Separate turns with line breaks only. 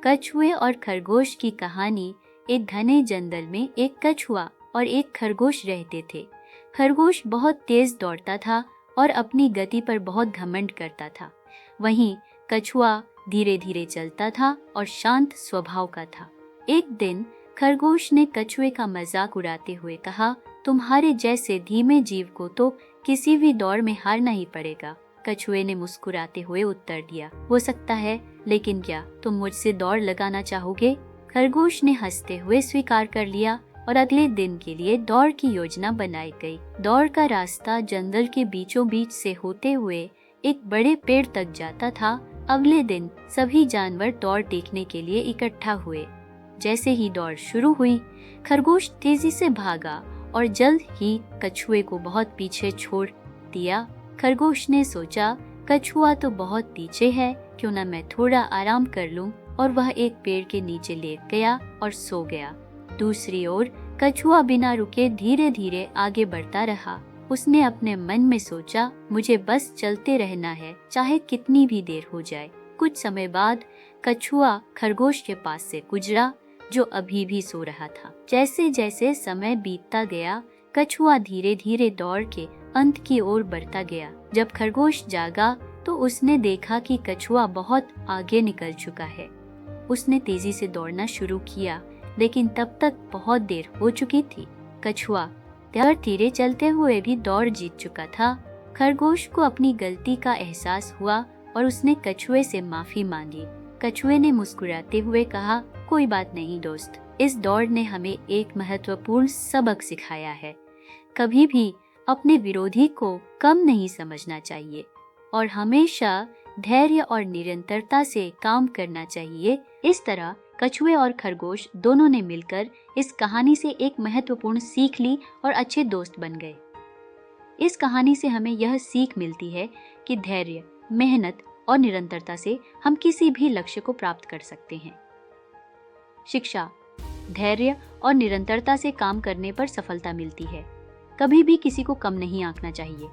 कछुए और खरगोश की कहानी। एक घने जंगल में एक कछुआ और एक खरगोश रहते थे। खरगोश बहुत तेज दौड़ता था और अपनी गति पर बहुत घमंड करता था। वहीं कछुआ धीरे धीरे चलता था और शांत स्वभाव का था। एक दिन खरगोश ने कछुए का मजाक उड़ाते हुए कहा, तुम्हारे जैसे धीमे जीव को तो किसी भी दौड़ में हारना ही पड़ेगा। कछुए ने मुस्कुराते हुए उत्तर दिया, हो सकता है, लेकिन क्या तुम मुझसे दौड़ लगाना चाहोगे? खरगोश ने हंसते हुए स्वीकार कर लिया और अगले दिन के लिए दौड़ की योजना बनाई गई। दौड़ का रास्ता जंगल के बीचों बीच से होते हुए एक बड़े पेड़ तक जाता था। अगले दिन सभी जानवर दौड़ देखने के लिए इकट्ठा हुए। जैसे ही दौड़ शुरू हुई, खरगोश तेजी से भागा और जल्द ही कछुए को बहुत पीछे छोड़ दिया। खरगोश ने सोचा, कछुआ तो बहुत पीछे है, क्यों ना मैं थोड़ा आराम कर लूं, और वह एक पेड़ के नीचे लेट गया और सो गया। दूसरी ओर कछुआ बिना रुके धीरे धीरे आगे बढ़ता रहा। उसने अपने मन में सोचा, मुझे बस चलते रहना है, चाहे कितनी भी देर हो जाए। कुछ समय बाद कछुआ खरगोश के पास से गुजरा, जो अभी भी सो रहा था। जैसे जैसे समय बीतता गया, कछुआ धीरे धीरे दौड़ के अंत की ओर बढ़ता गया। जब खरगोश जागा तो उसने देखा कि कछुआ बहुत आगे निकल चुका है। उसने तेजी से दौड़ना शुरू किया, लेकिन तब तक बहुत देर हो चुकी थी। कछुआ धीरे चलते हुए भी दौड़ जीत चुका था। खरगोश को अपनी गलती का एहसास हुआ और उसने कछुए से माफी मांगी। कछुए ने मुस्कुराते हुए कहा, कोई बात नहीं दोस्त, इस दौड़ ने हमें एक महत्वपूर्ण सबक सिखाया है। कभी भी अपने विरोधी को कम नहीं समझना चाहिए और हमेशा धैर्य और निरंतरता से काम करना चाहिए। इस तरह कछुए और खरगोश दोनों ने मिलकर इस कहानी से एक महत्वपूर्ण सीख ली और अच्छे दोस्त बन गए। इस कहानी से हमें यह सीख मिलती है कि धैर्य, मेहनत और निरंतरता से हम किसी भी लक्ष्य को प्राप्त कर सकते हैं। शिक्षा: धैर्य और निरंतरता से काम करने पर सफलता मिलती है। कभी भी किसी को कम नहीं आंकना चाहिए।